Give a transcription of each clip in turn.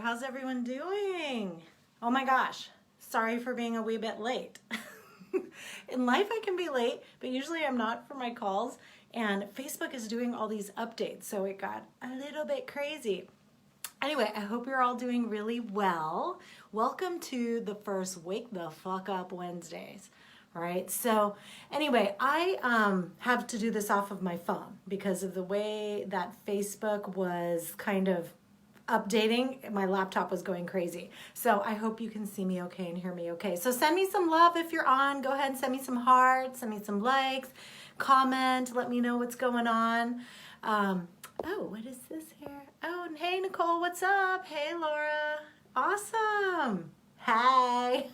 how's everyone doing? Oh my gosh, sorry for being a wee bit late. In life I can be late, but usually I'm not for my calls, and Facebook is doing all these updates, so it got a little bit crazy. Anyway, I hope you're all doing really well. Welcome to the first Wake the Fuck Up Wednesdays. All right, so anyway, I have to do this off of my phone because of the way that Facebook was kind of updating. My laptop was going crazy. So I hope you can see me okay and hear me okay. So send me some love if you're on. Go ahead and send me some hearts, send me some likes, comment, let me know what's going on. Oh, what is this here? Oh, hey Nicole, what's up? Hey Laura, awesome. Hey.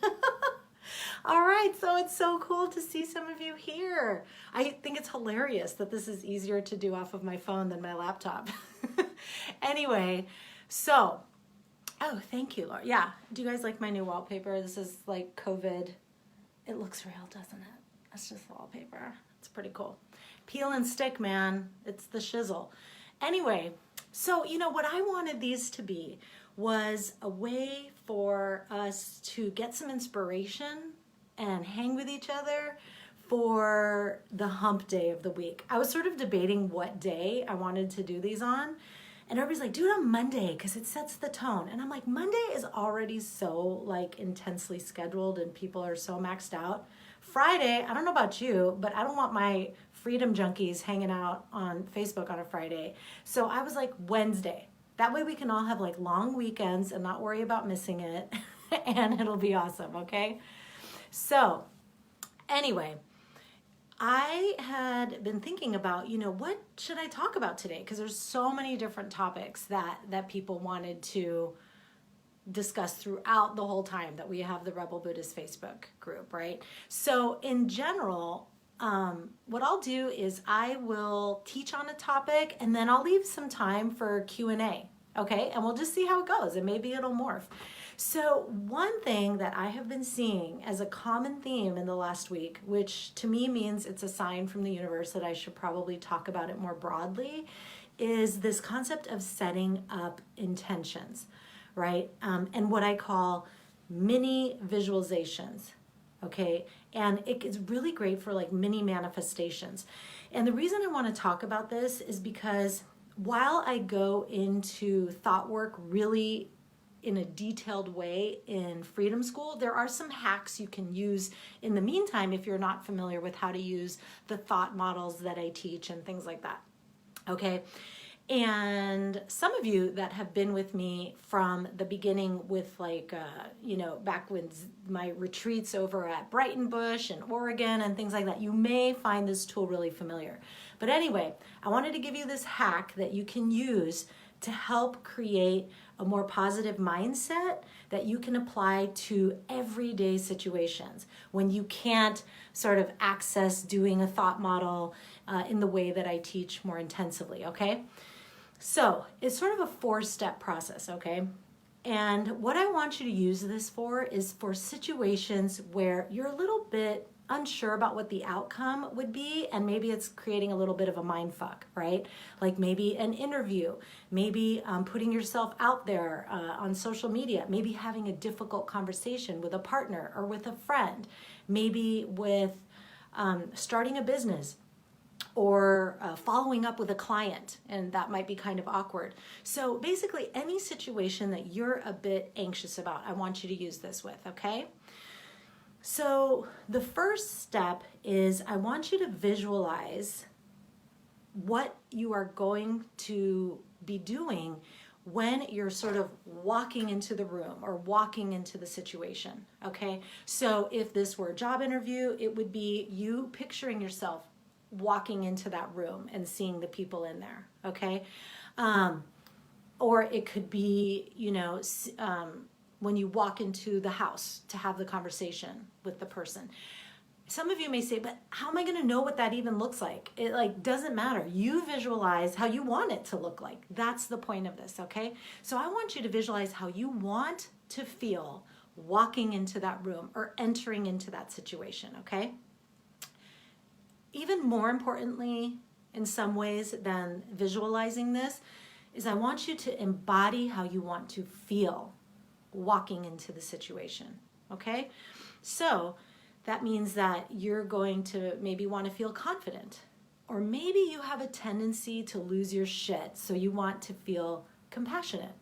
All right, so it's so cool to see some of you here. I think it's hilarious that this is easier to do off of my phone than my laptop. Anyway, so, oh, thank you, Laura. Yeah, do you guys like my new wallpaper? This is like COVID. It looks real, doesn't it? That's just wallpaper. It's pretty cool. Peel and stick, man. It's the shizzle. Anyway, so, you know, what I wanted these to be was a way for us to get some inspiration and hang with each other for the hump day of the week. I was sort of debating what day I wanted to do these on, and everybody's like, do it on Monday because it sets the tone. And I'm like, Monday is already so like intensely scheduled and people are so maxed out. Friday, I don't know about you, but I don't want my freedom junkies hanging out on Facebook on a Friday. So I was like, Wednesday. That way we can all have like long weekends and not worry about missing it. And it'll be awesome, okay? So anyway, I had been thinking about, you know, what should I talk about today? Because there's so many different topics that people wanted to discuss throughout the whole time that we have the Rebel Buddhist Facebook group, right? So in general, what I'll do is I will teach on a topic and then I'll leave some time for Q&A, okay? And we'll just see how it goes and maybe it'll morph. So one thing that I have been seeing as a common theme in the last week, which to me means it's a sign from the universe that I should probably talk about it more broadly, is this concept of setting up intentions, right? And what I call mini visualizations, okay? And it is really great for like mini manifestations. And the reason I want to talk about this is because while I go into thought work really in a detailed way in Freedom School, there are some hacks you can use in the meantime if you're not familiar with how to use the thought models that I teach and things like that, okay? And some of you that have been with me from the beginning with like, you know, back when my retreats over at Brighton Bush and Oregon and things like that, you may find this tool really familiar. But anyway, I wanted to give you this hack that you can use to help create a more positive mindset that you can apply to everyday situations when you can't sort of access doing a thought model in the way that I teach more intensively, okay? So it's sort of a four-step process, okay? And what I want you to use this for is for situations where you're a little bit unsure about what the outcome would be, and maybe it's creating a little bit of a mind fuck, right? Like maybe an interview, maybe putting yourself out there on social media, maybe having a difficult conversation with a partner or with a friend, maybe with starting a business, or following up with a client, and that might be kind of awkward. So basically any situation that you're a bit anxious about, I want you to use this with, okay? So the first step is I want you to visualize what you are going to be doing when you're sort of walking into the room or walking into the situation, okay? So if this were a job interview, it would be you picturing yourself walking into that room and seeing the people in there, okay? Or it could be, you know, when you walk into the house to have the conversation with the person. Some of you may say, but how am I going to know what that even looks like? It like doesn't matter. You visualize how you want it to look like. That's the point of this, okay? So I want you to visualize how you want to feel walking into that room or entering into that situation, okay? Even more importantly, in some ways than visualizing this, is I want you to embody how you want to feel walking into the situation, okay? So that means that you're going to maybe want to feel confident, or maybe you have a tendency to lose your shit, so you want to feel compassionate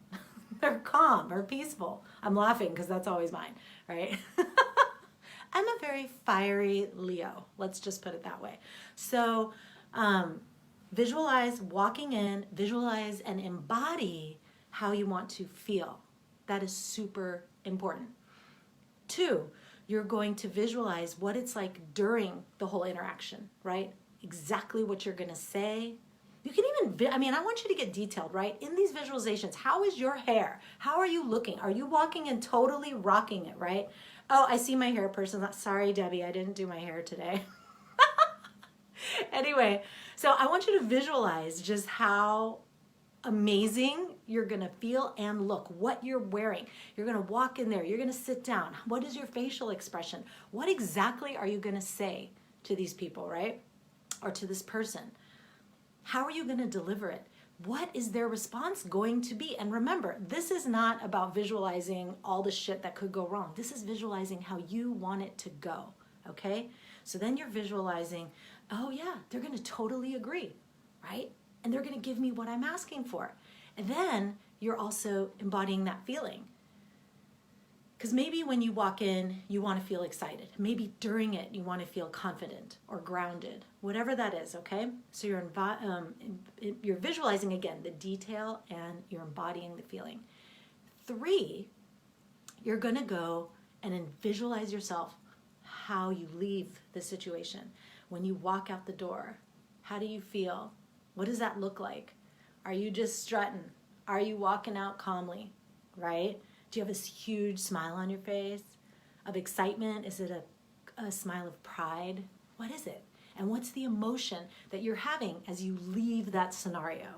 or calm or peaceful. I'm laughing because that's always mine, right? I'm a very fiery Leo. Let's just put it that way. So visualize walking in, visualize and embody how you want to feel. That is super important. 2, you're going to visualize what it's like during the whole interaction, right? Exactly what you're going to say. You can even, I want you to get detailed, right? In these visualizations, how is your hair? How are you looking? Are you walking and totally rocking it, right? Oh, I see my hair person. Sorry, Debbie, I didn't do my hair today. Anyway, so I want you to visualize just how amazing you're gonna feel and look, what you're wearing. You're gonna walk in there, you're gonna sit down. What is your facial expression? What exactly are you gonna say to these people, right? Or to this person? How are you gonna deliver it? What is their response going to be? And remember, this is not about visualizing all the shit that could go wrong. This is visualizing how you want it to go, okay? So then you're visualizing, oh yeah, they're gonna totally agree, right? And they're gonna give me what I'm asking for. And then you're also embodying that feeling. Because maybe when you walk in, you wanna feel excited. Maybe during it, you wanna feel confident or grounded, whatever that is, okay? So you're visualizing, again, the detail and you're embodying the feeling. 3, you're gonna go and then visualize yourself how you leave the situation. When you walk out the door, how do you feel? What does that look like? Are you just strutting? Are you walking out calmly, right? Do you have this huge smile on your face of excitement? Is it a smile of pride? What is it? And what's the emotion that you're having as you leave that scenario,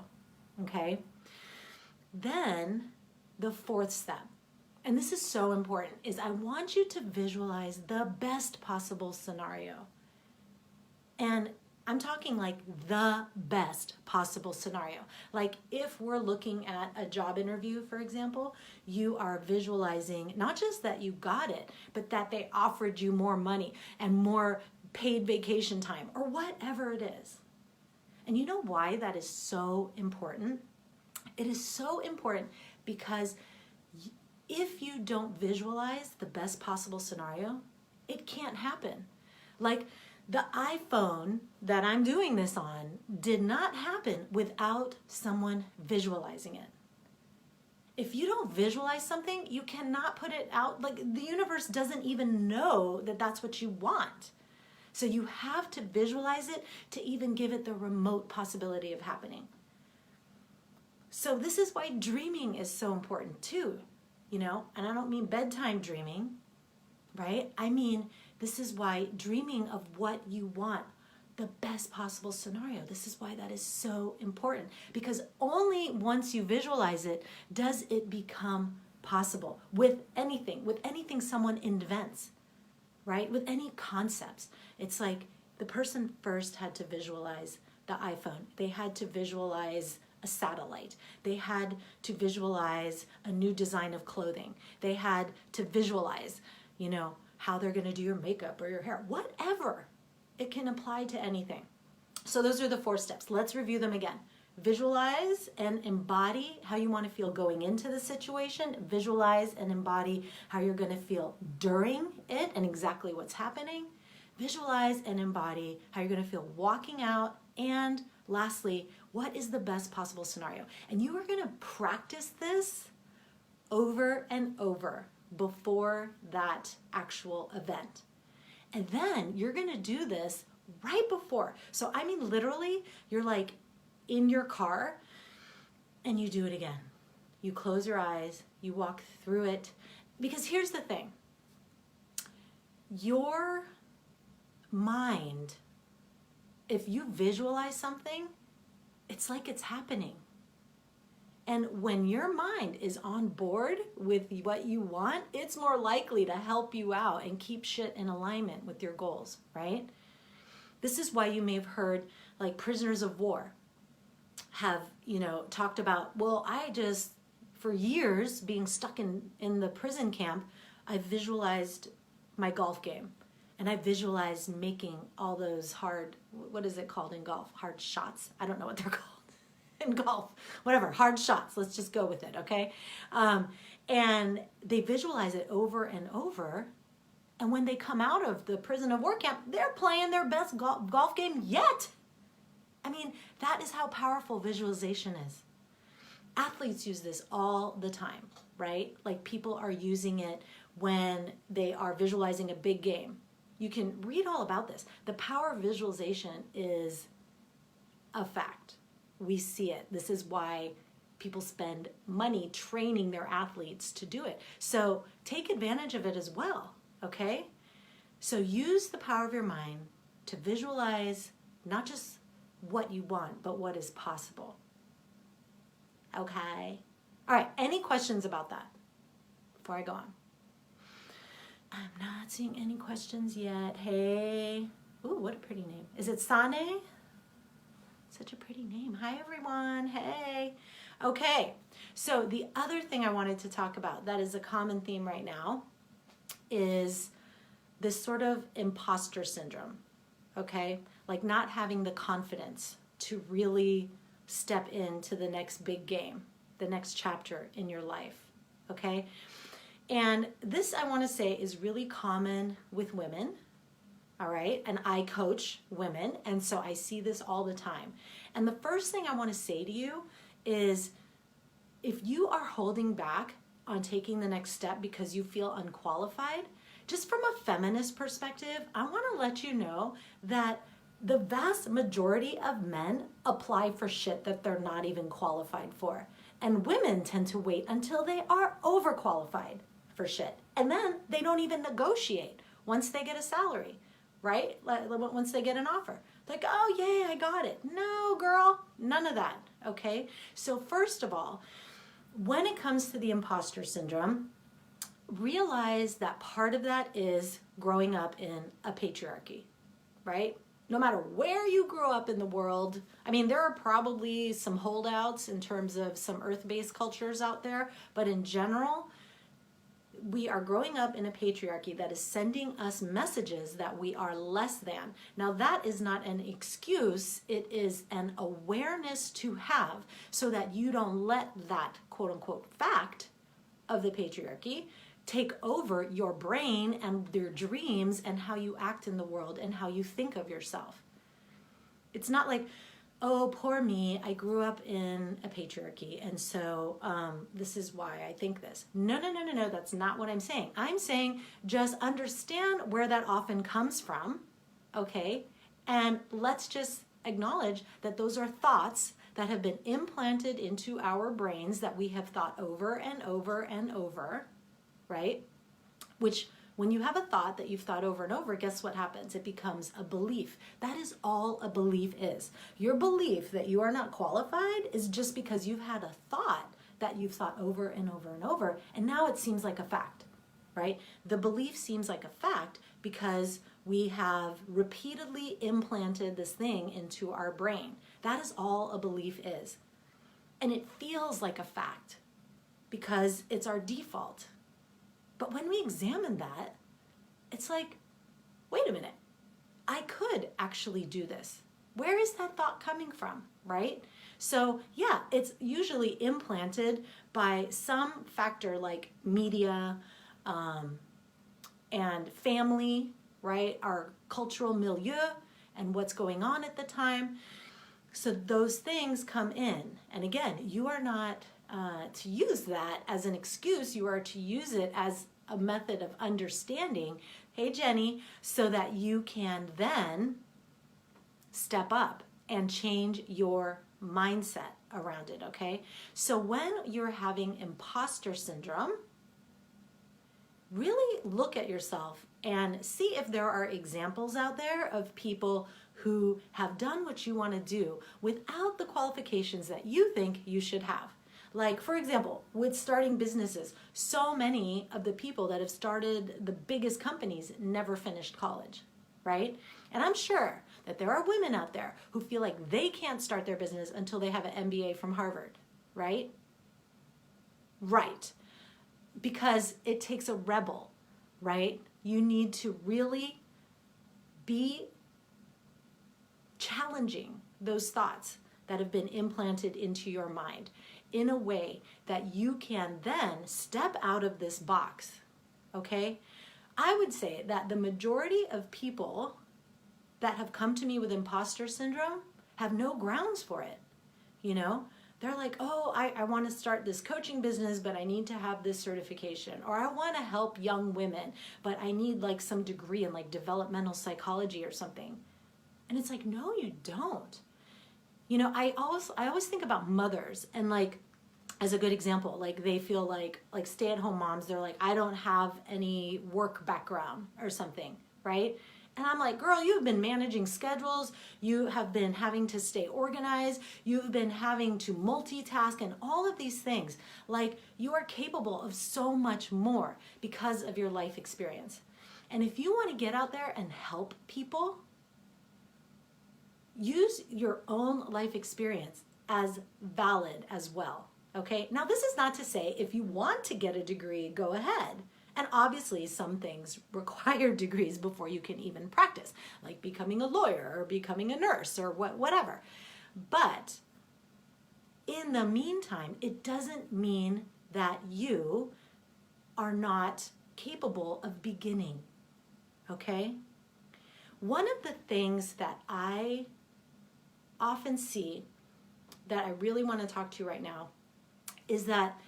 okay? Then the 4th step, and this is so important, is I want you to visualize the best possible scenario. And I'm talking like the best possible scenario. Like if we're looking at a job interview, for example, you are visualizing not just that you got it, but that they offered you more money and more paid vacation time or whatever it is. And you know why that is so important? It is so important because if you don't visualize the best possible scenario, it can't happen. Like the iPhone that I'm doing this on did not happen without someone visualizing it. If you don't visualize something, you cannot put it out. Like the universe doesn't even know that that's what you want. So you have to visualize it to even give it the remote possibility of happening. So this is why dreaming is so important too, you know, and I don't mean bedtime dreaming, right? I mean, this is why dreaming of what you want, the best possible scenario. This is why that is so important, because only once you visualize it does it become possible with anything someone invents, right? With any concepts. It's like the person first had to visualize the iPhone. They had to visualize a satellite. They had to visualize a new design of clothing. They had to visualize, you know, how they're going to do your makeup or your hair, whatever. It can apply to anything. So those are the 4 steps. Let's review them again. Visualize and embody how you want to feel going into the situation. Visualize and embody how you're going to feel during it and exactly what's happening. Visualize and embody how you're going to feel walking out. And lastly, what is the best possible scenario? And you are going to practice this over and over before that actual event. And then you're going to do this right before. So I mean, literally, you're like in your car and you do it again. You close your eyes, you walk through it. Because here's the thing. Your mind, if you visualize something, it's like it's happening. And when your mind is on board with what you want, it's more likely to help you out and keep shit in alignment with your goals, right? This is why you may have heard like prisoners of war. have, talked about, well, I just, for years being stuck in the prison camp, I visualized my golf game. And I visualized making all those hard, what is it called in golf? Hard shots. I don't know what they're called in golf. Whatever, hard shots. Let's just go with it, okay? And they visualize it over and over. And when they come out of the prison of war camp, they're playing their best golf game yet. I mean, that is how powerful visualization is. Athletes use this all the time, right? Like people are using it when they are visualizing a big game. You can read all about this. The power of visualization is a fact. We see it. This is why people spend money training their athletes to do it. So take advantage of it as well, okay? So use the power of your mind to visualize not just what you want, but what is possible. Okay? All right, any questions about that before I go on? I'm not seeing any questions yet. Hey. Ooh, what a pretty name. Is it Sane? Such a pretty name. Hi, everyone. Hey. Okay, so the other thing I wanted to talk about that is a common theme right now is this sort of imposter syndrome, okay? Like not having the confidence to really step into the next big game, the next chapter in your life, okay? And this, I want to say, is really common with women, all right? And I coach women, and so I see this all the time. And the first thing I want to say to you is if you are holding back on taking the next step because you feel unqualified, just from a feminist perspective, I want to let you know that the vast majority of men apply for shit that they're not even qualified for. And women tend to wait until they are overqualified for shit. And then they don't even negotiate once they get a salary, right? Once they get an offer. Like, oh, yay, I got it. No, girl, none of that, okay? So first of all, when it comes to the imposter syndrome, realize that part of that is growing up in a patriarchy, right? No matter where you grew up in the world, I mean, there are probably some holdouts in terms of some earth-based cultures out there, but in general, we are growing up in a patriarchy that is sending us messages that we are less than. Now, that is not an excuse. It is an awareness to have so that you don't let that quote-unquote fact of the patriarchy take over your brain and your dreams and how you act in the world and how you think of yourself. It's not like, oh, poor me, I grew up in a patriarchy, and so this is why I think this. No, that's not what I'm saying. I'm saying just understand where that often comes from, okay? And let's just acknowledge that those are thoughts that have been implanted into our brains that we have thought over and over and over, right? Which, when you have a thought that you've thought over and over, guess what happens? It becomes a belief. That is all a belief is. Your belief that you are not qualified is just because you've had a thought that you've thought over and over and over, and now it seems like a fact, right? The belief seems like a fact because we have repeatedly implanted this thing into our brain. That is all a belief is. And it feels like a fact because it's our default. But when we examine that, it's like, wait a minute, I could actually do this. Where is that thought coming from, right? So yeah, it's usually implanted by some factor like media and family, right? Our cultural milieu and what's going on at the time. So those things come in. And again, you are not to use that as an excuse. You are to use it as a method of understanding, hey Jenny, so that you can then step up and change your mindset around it, okay? So when you're having imposter syndrome, really look at yourself and see if there are examples out there of people who have done what you want to do without the qualifications that you think you should have. Like, for example, with starting businesses, so many of the people that have started the biggest companies never finished college, right? And I'm sure that there are women out there who feel like they can't start their business until they have an MBA from Harvard, right? Right. Because it takes a rebel, right? You need to really be challenging those thoughts that have been implanted into your mind in a way that you can then step out of this box, okay? I would say that the majority of people that have come to me with imposter syndrome have no grounds for it, you know? They're like, oh, I want to start this coaching business, but I need to have this certification. Or I want to help young women, but I need like some degree in like developmental psychology or something. And it's like, no, you don't. You know, I always think about mothers, and like, as a good example, like they feel like stay-at-home moms, they're like, I don't have any work background or something, right? And I'm like, girl, you've been managing schedules, you have been having to stay organized, you've been having to multitask and all of these things. Like, you are capable of so much more because of your life experience. And if you want to get out there and help people, use your own life experience as valid as well, okay? Now, this is not to say if you want to get a degree, go ahead. And obviously, some things require degrees before you can even practice, like becoming a lawyer or becoming a nurse or whatever. But in the meantime, it doesn't mean that you are not capable of beginning, okay? One of the things that I often see that I really want to talk to you right now is that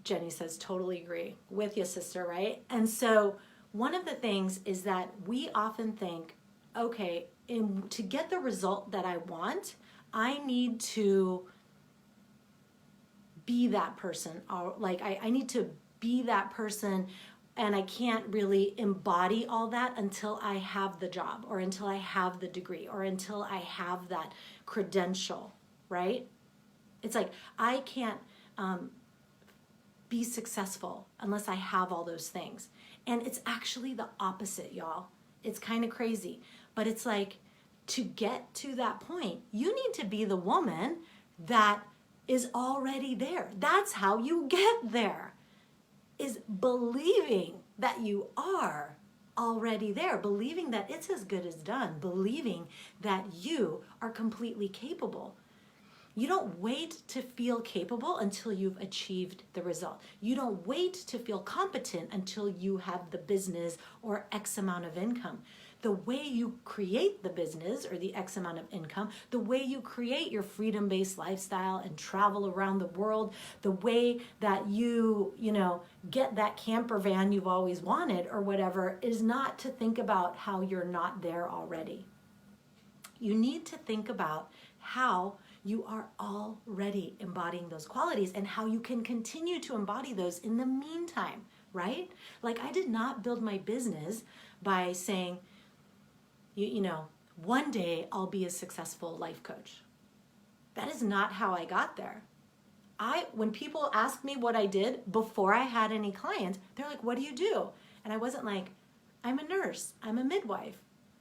Jenny says, totally agree with you, sister, right? And so one of the things is that we often think, okay, to get the result that I want, I need to be that person. Or like I need to be that person, and I can't really embody all that until I have the job or until I have the degree or until I have that credential, right? It's like I can't be successful unless I have all those things. And it's actually the opposite, y'all. It's kind of crazy. But it's like, to get to that point, you need to be the woman that is already there. That's how you get there, is believing that you are already there, believing that it's as good as done, believing that you are completely capable. You don't wait to feel capable until you've achieved the result. You don't wait to feel competent until you have the business or X amount of income. The way you create the business or the X amount of income, the way you create your freedom-based lifestyle and travel around the world, the way that you get that camper van you've always wanted or whatever, is not to think about how you're not there already. You need to think about how you are already embodying those qualities and how you can continue to embody those in the meantime, right? Like, I did not build my business by saying, one day I'll be a successful life coach. That is not how I got there. When people ask me what I did before I had any clients, they're like, what do you do? And I wasn't like, I'm a nurse, I'm a midwife,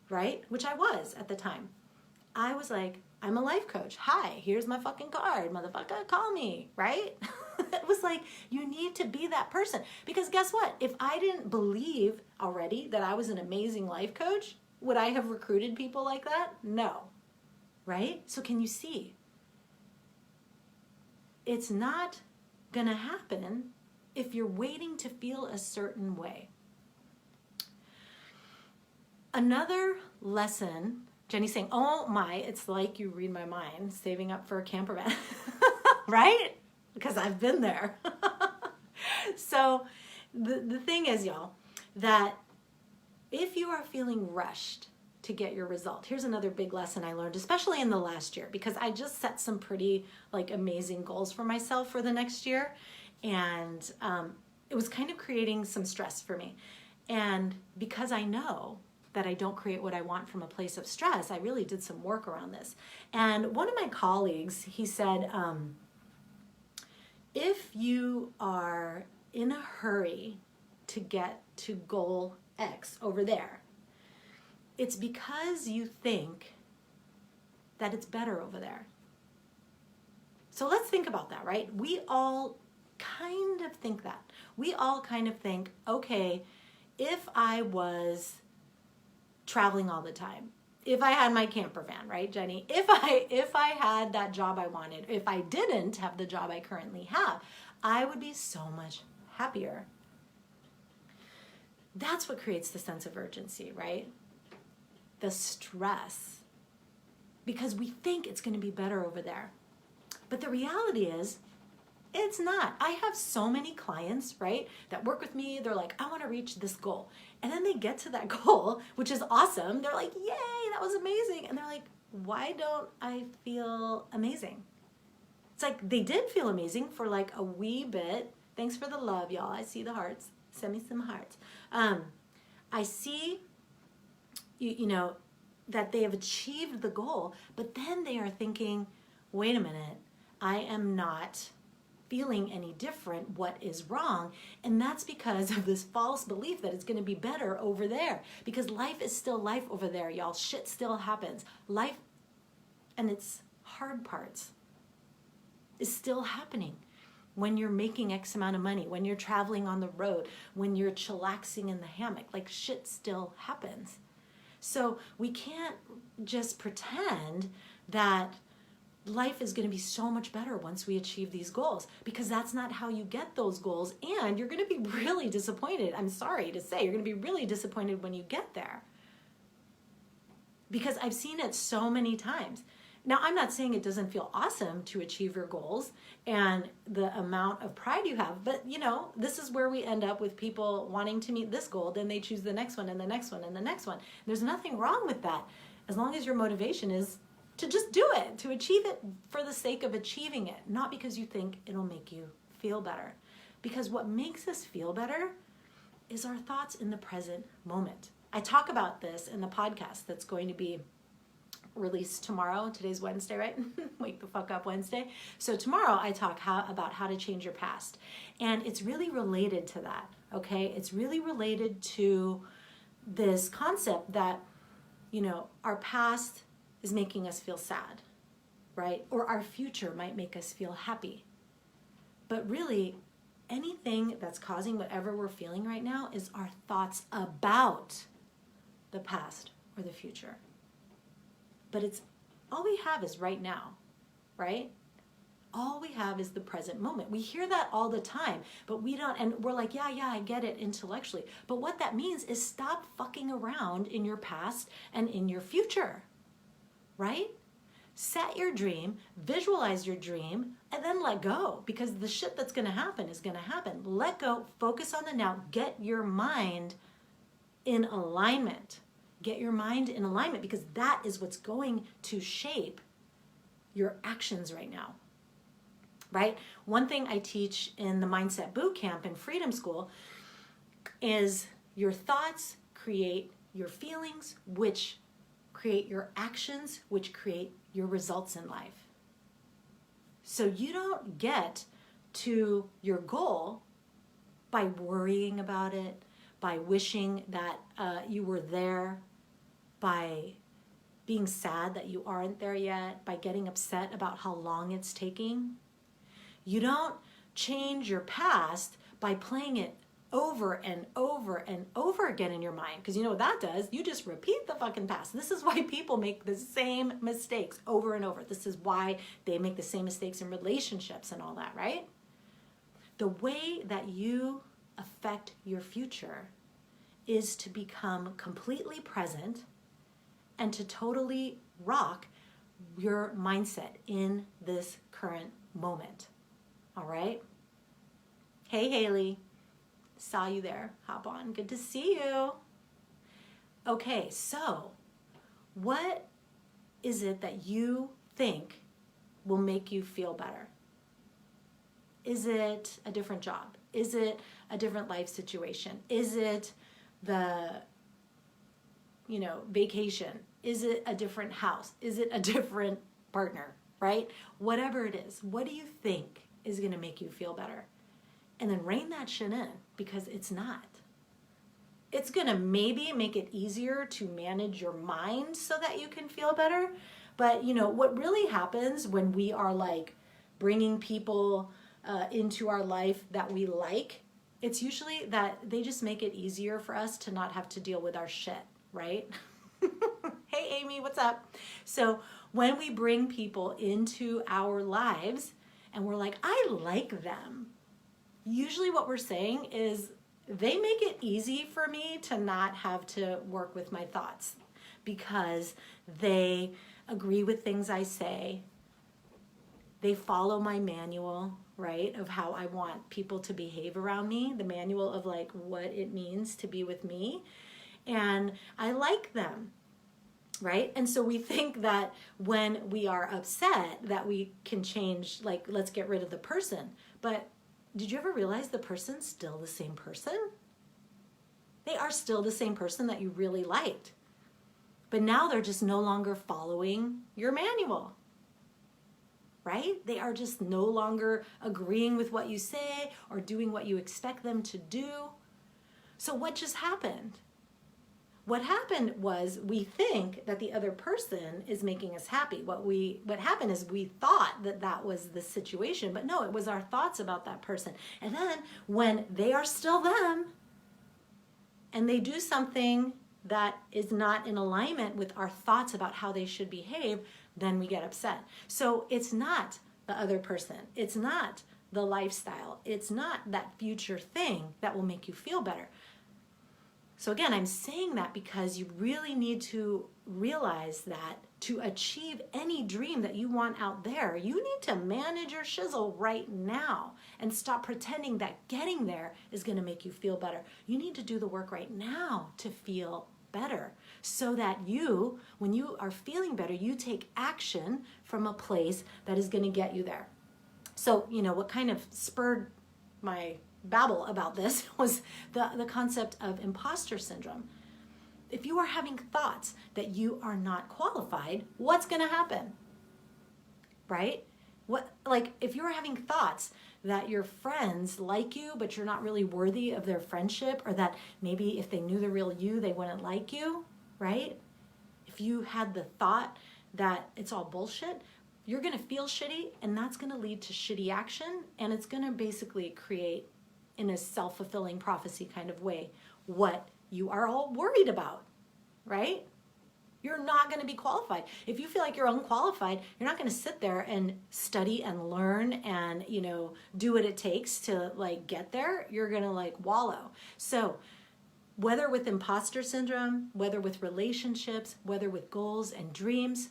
right? Which I was at the time. I was like, I'm a life coach. Hi, here's my fucking card, motherfucker, call me, right? It was like, you need to be that person. Because guess what? If I didn't believe already that I was an amazing life coach, would I have recruited people like that? No, right? So can you see? It's not gonna happen if you're waiting to feel a certain way. Another lesson, Jenny's saying, oh my, it's like you read my mind, saving up for a camper van, right? Because I've been there. So the thing is, y'all, that if you are feeling rushed to get your result, here's another big lesson I learned, especially in the last year, because I just set some pretty amazing goals for myself for the next year. And it was kind of creating some stress for me. And because I know that I don't create what I want from a place of stress, I really did some work around this. And one of my colleagues, he said, if you are in a hurry to get to goal X over there, it's because you think that it's better over there. So let's think about that, right? We all kind of think that. We all kind of think, okay, if I was traveling all the time, if I had my camper van, right, Jenny? If I had that job I wanted, if I didn't have the job I currently have, I would be so much happier. That's what creates the sense of urgency, right? The stress. Because we think it's going to be better over there. But the reality is, it's not. I have so many clients, right, that work with me. They're like, I want to reach this goal. And then they get to that goal, which is awesome. They're like, yay, that was amazing. And they're like, why don't I feel amazing? It's like they did feel amazing for like a wee bit. Thanks for the love, y'all. I see the hearts. Send me some hearts. I see, you know, that they have achieved the goal, but then they are thinking, wait a minute, I am not feeling any different. What is wrong? And that's because of this false belief that it's going to be better over there, because life is still life over there, y'all. Shit still happens. Life and its hard parts is still happening. When you're making X amount of money, when you're traveling on the road, when you're chillaxing in the hammock, like shit still happens. So we can't just pretend that life is going to be so much better once we achieve these goals, because that's not how you get those goals, and you're going to be really disappointed. I'm sorry to say, you're going to be really disappointed when you get there, because I've seen it so many times. Now, I'm not saying it doesn't feel awesome to achieve your goals and the amount of pride you have, but you know, this is where we end up with people wanting to meet this goal, then they choose the next one and the next one and the next one. There's nothing wrong with that, as long as your motivation is to just do it, to achieve it for the sake of achieving it, not because you think it'll make you feel better. Because what makes us feel better is our thoughts in the present moment. I talk about this in the podcast that's going to be released tomorrow. Today's Wednesday, right? Wake the fuck up Wednesday. So tomorrow I talk about how to change your past. And it's really related to that, okay? It's really related to this concept that, you know, our past is making us feel sad, right? Or our future might make us feel happy. But really, anything that's causing whatever we're feeling right now is our thoughts about the past or the future. But it's all we have is right now, right? All we have is the present moment. We hear that all the time, but we don't, and we're like, yeah, I get it intellectually. But what that means is stop fucking around in your past and in your future, right? Set your dream, visualize your dream, and then let go, because the shit that's gonna happen is gonna happen. Let go, focus on the now, get your mind in alignment. Get your mind in alignment, because that is what's going to shape your actions right now, right? One thing I teach in the Mindset Bootcamp in Freedom School is your thoughts create your feelings, which create your actions, which create your results in life. So you don't get to your goal by worrying about it, by wishing that you were there, by being sad that you aren't there yet, by getting upset about how long it's taking. You don't change your past by playing it over and over and over again in your mind, because you know what that does? You just repeat the fucking past. This is why people make the same mistakes over and over. This is why they make the same mistakes in relationships and all that, right? The way that you affect your future is to become completely present and to totally rock your mindset in this current moment. All right? Hey, Haley. Saw you there. Hop on. Good to see you. Okay, so what is it that you think will make you feel better? Is it a different job? Is it a different life situation? Is it the vacation? Is it a different house? Is it a different partner, right? Whatever it is, what do you think is going to make you feel better? And then rein that shit in, because it's not. It's gonna maybe make it easier to manage your mind so that you can feel better. But what really happens when we are like bringing people into our life that we like, it's usually that they just make it easier for us to not have to deal with our shit, right? Hey, Amy, what's up? So when we bring people into our lives and we're like, I like them, usually what we're saying is they make it easy for me to not have to work with my thoughts because they agree with things I say. They follow my manual, right, of how I want people to behave around me, the manual of like what it means to be with me. And I like them, right? And so we think that when we are upset that we can change, like, let's get rid of the person. But did you ever realize the person's still the same person? They are still the same person that you really liked. But now they're just no longer following your manual, right? They are just no longer agreeing with what you say or doing what you expect them to do. So what just happened? What happened was we think that the other person is making us happy. What happened is we thought that that was the situation, but no, it was our thoughts about that person. And then when they are still them and they do something that is not in alignment with our thoughts about how they should behave, then we get upset. So it's not the other person. It's not the lifestyle. It's not that future thing that will make you feel better. So again, I'm saying that because you really need to realize that to achieve any dream that you want out there, you need to manage your shizzle right now and stop pretending that getting there is going to make you feel better. You need to do the work right now to feel better so that you, when you are feeling better, you take action from a place that is going to get you there. So, what kind of spurred my babble about this was the concept of imposter syndrome. If you are having thoughts that you are not qualified, what's going to happen? Right? If you're having thoughts that your friends like you, but you're not really worthy of their friendship, or that maybe if they knew the real you, they wouldn't like you, right? If you had the thought that it's all bullshit, you're going to feel shitty, and that's going to lead to shitty action, and it's going to basically create, in a self-fulfilling prophecy kind of way, what you are all worried about, right? You're not going to be qualified. If you feel like you're unqualified, you're not going to sit there and study and learn and, do what it takes to get there. You're going to wallow. So whether with imposter syndrome, whether with relationships, whether with goals and dreams,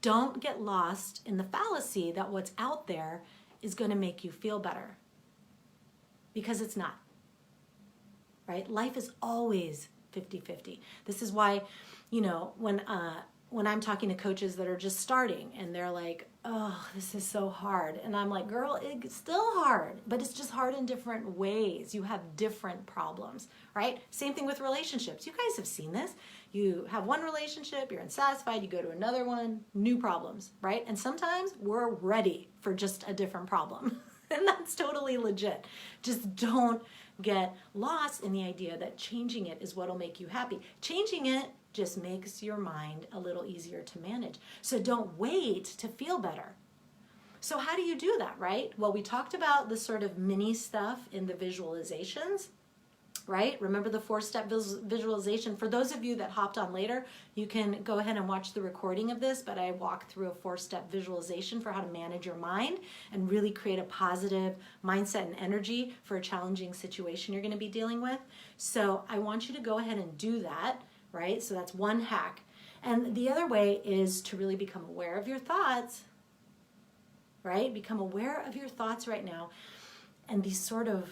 don't get lost in the fallacy that what's out there is going to make you feel better. Because it's not, right? Life is always 50-50. This is why, when I'm talking to coaches that are just starting and they're like, oh, this is so hard. And I'm like, girl, it's still hard, but it's just hard in different ways. You have different problems, right? Same thing with relationships. You guys have seen this. You have one relationship, you're unsatisfied, you go to another one, new problems, right? And sometimes we're ready for just a different problem. And that's totally legit. Just don't get lost in the idea that changing it is what will make you happy. Changing it just makes your mind a little easier to manage. So don't wait to feel better. So how do you do that, right? Well, we talked about the sort of mini stuff in the visualizations, right? Remember the 4-step visualization. For those of you that hopped on later, you can go ahead and watch the recording of this, but I walk through a 4-step visualization for how to manage your mind and really create a positive mindset and energy for a challenging situation you're going to be dealing with. So I want you to go ahead and do that, right? So that's one hack. And the other way is to really become aware of your thoughts, right? Become aware of your thoughts right now and these sort of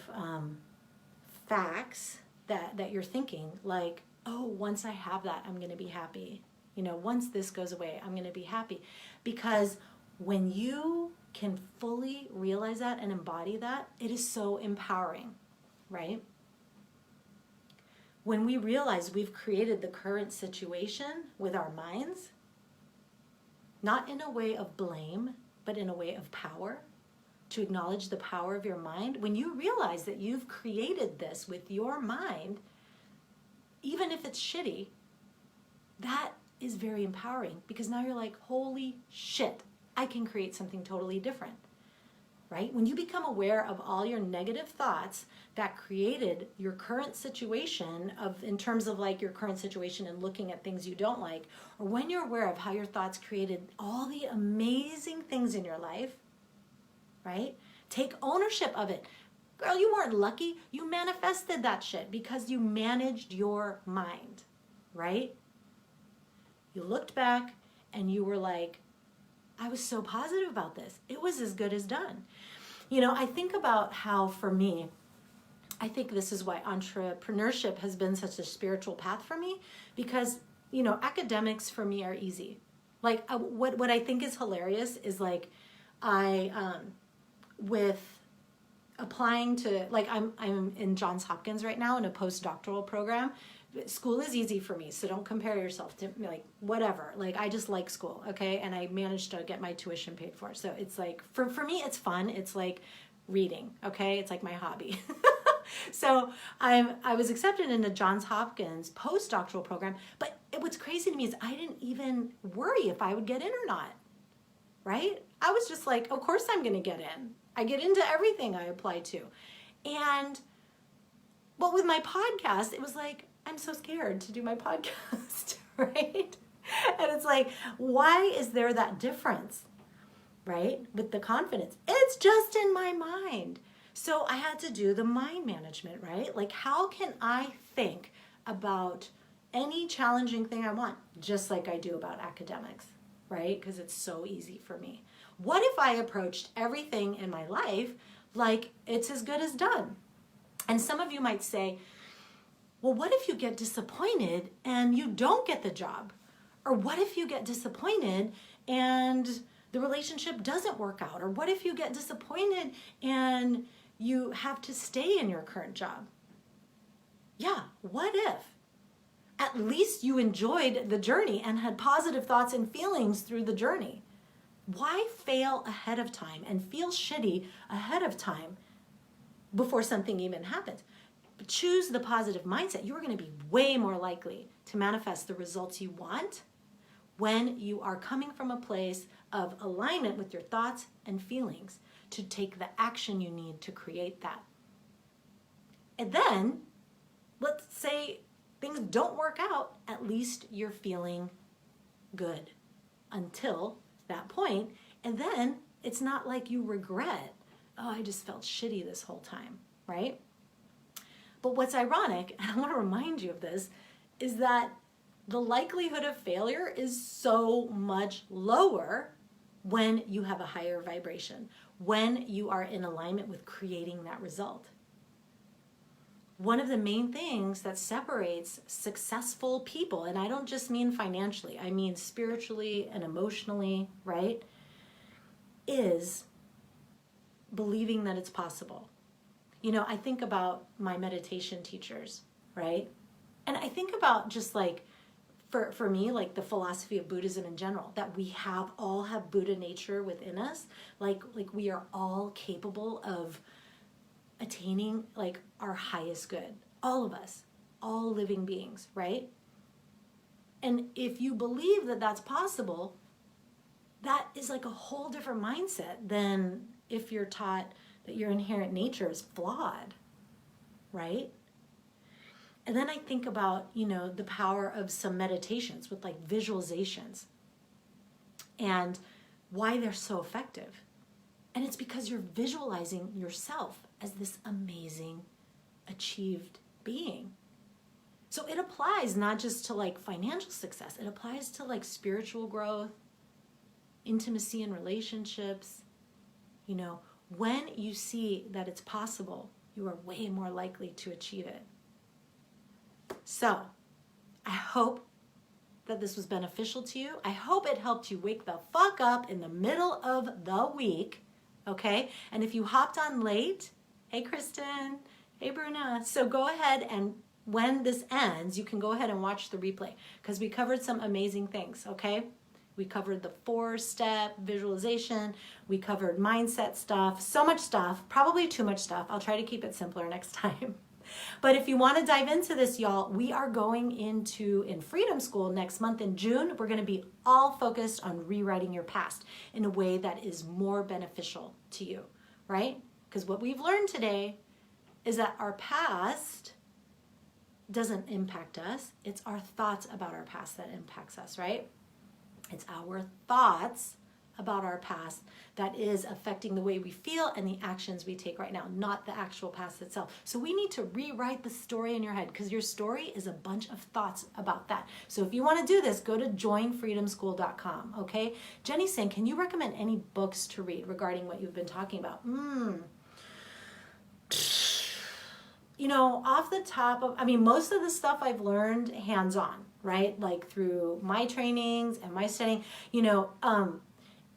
facts that you're thinking, like, oh, once I have that, I'm going to be happy. Once this goes away, I'm going to be happy. Because when you can fully realize that and embody that, it is so empowering, right? When we realize we've created the current situation with our minds, not in a way of blame, but in a way of power, to acknowledge the power of your mind. When you realize that you've created this with your mind, even if it's shitty, that is very empowering, because now you're like, holy shit, I can create something totally different, right? When you become aware of all your negative thoughts that created your current situation in terms of like your current situation and looking at things you don't like, or when you're aware of how your thoughts created all the amazing things in your life, right? Take ownership of it. Girl, you weren't lucky. You manifested that shit because you managed your mind, right? You looked back and you were like, I was so positive about this. It was as good as done. You know, I think about how, for me, I think this is why entrepreneurship has been such a spiritual path for me, because, you know, academics for me are easy. Like, what I think is hilarious is like, with applying to, like, I'm in Johns Hopkins right now in a postdoctoral program. School is easy for me, so don't compare yourself to, like, whatever. Like, I just like school, okay? And I managed to get my tuition paid for. So it's like, for me, it's fun. It's like reading, okay? It's like my hobby. So I was accepted into Johns Hopkins postdoctoral program, but what's crazy to me is I didn't even worry if I would get in or not, right? I was just like, of course I'm gonna get in. I get into everything I apply to. And, well, with my podcast, it was like, I'm so scared to do my podcast, right? And it's like, why is there that difference, right? With the confidence. It's just in my mind. So I had to do the mind management, right? Like, how can I think about any challenging thing I want, just like I do about academics, right? Because it's so easy for me. What if I approached everything in my life like it's as good as done? And some of you might say, well, what if you get disappointed and you don't get the job? Or what if you get disappointed and the relationship doesn't work out? Or what if you get disappointed and you have to stay in your current job? Yeah, what if? At least you enjoyed the journey and had positive thoughts and feelings through the journey. Why fail ahead of time and feel shitty ahead of time before something even happens? Choose the positive mindset. You are going to be way more likely to manifest the results you want when you are coming from a place of alignment with your thoughts and feelings to take the action you need to create that. And then, let's say things don't work out, at least you're feeling good until that point. And then it's not like you regret, oh, I just felt shitty this whole time, right? But what's ironic, and I want to remind you of this, is that the likelihood of failure is so much lower when you have a higher vibration, when you are in alignment with creating that result. One of the main things that separates successful people, and I don't just mean financially, I mean spiritually and emotionally, right, is believing that it's possible. You know, I think about my meditation teachers, right? And I think about just like, for me, like the philosophy of Buddhism in general, that we all have Buddha nature within us. Like we are all capable of attaining like our highest good. All of us, all living beings, right? And if you believe that that's possible, that is like a whole different mindset than if you're taught that your inherent nature is flawed, right? And then I think about, you know, the power of some meditations with like visualizations and why they're so effective. And it's because you're visualizing yourself as this amazing, achieved being. So it applies not just to like financial success, it applies to like spiritual growth, intimacy in relationships. You know, when you see that it's possible, you are way more likely to achieve it. So, I hope that this was beneficial to you. I hope it helped you wake the fuck up in the middle of the week, okay? And if you hopped on late, hey Kristen, hey Bruna, so go ahead and when this ends, you can go ahead and watch the replay because we covered some amazing things, okay? We covered the 4-step visualization. We covered mindset stuff, so much stuff, probably too much stuff. I'll try to keep it simpler next time. But if you want to dive into this, y'all, we are going in Freedom School next month in June. We're going to be all focused on rewriting your past in a way that is more beneficial to you, right? Because what we've learned today is that our past doesn't impact us. It's our thoughts about our past that impacts us, right? It's our thoughts about our past that is affecting the way we feel and the actions we take right now, not the actual past itself. So we need to rewrite the story in your head, because your story is a bunch of thoughts about that. So if you want to do this, go to joinfreedomschool.com, okay? Jenny's saying, can you recommend any books to read regarding what you've been talking about? You know, off the top of, most of the stuff I've learned hands-on, right? Like through my trainings and my studying,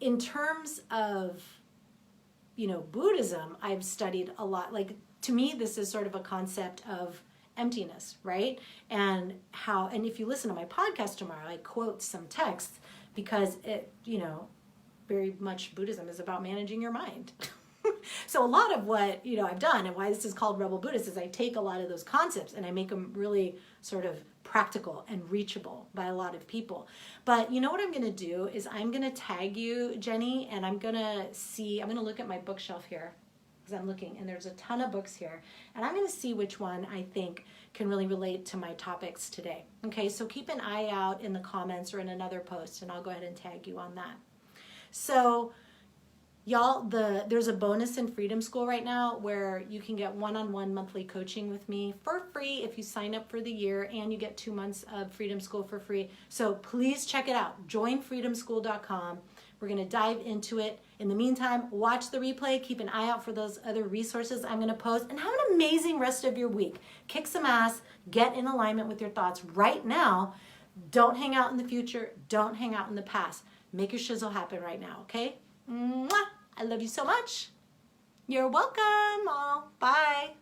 in terms of, Buddhism, I've studied a lot. Like, to me, this is sort of a concept of emptiness, right? And if you listen to my podcast tomorrow, I quote some texts because it, very much Buddhism is about managing your mind. So a lot of what, I've done and why this is called Rebel Buddhist is I take a lot of those concepts and I make them really sort of practical and reachable by a lot of people. But you know what I'm going to do is I'm going to tag you, Jenny, and I'm going to look at my bookshelf here because I'm looking and there's a ton of books here, and I'm going to see which one I think can really relate to my topics today. Okay, so keep an eye out in the comments or in another post and I'll go ahead and tag you on that. So y'all, there's a bonus in Freedom School right now where you can get one-on-one monthly coaching with me for free if you sign up for the year, and you get 2 months of Freedom School for free. So please check it out. Joinfreedomschool.com. We're going to dive into it. In the meantime, watch the replay. Keep an eye out for those other resources I'm going to post, and have an amazing rest of your week. Kick some ass. Get in alignment with your thoughts right now. Don't hang out in the future. Don't hang out in the past. Make your shizzle happen right now, okay? Mwah! I love you so much. You're welcome all. Bye.